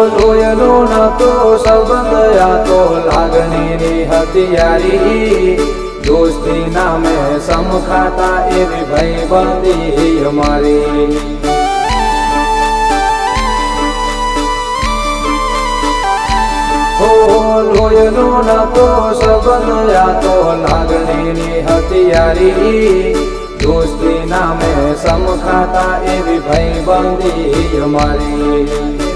લોયનો નતો સંબંધ આ તો લાગણીની હથિયારી દોસ્તી નામે સમખાતા એવી ભાઈબંધી અમારી લોયનો નતો સંબંધ આ તો લાગણીની હથિયારી દોસ્તી નામે સમખાતા એવી ભાઈબંધી અમારી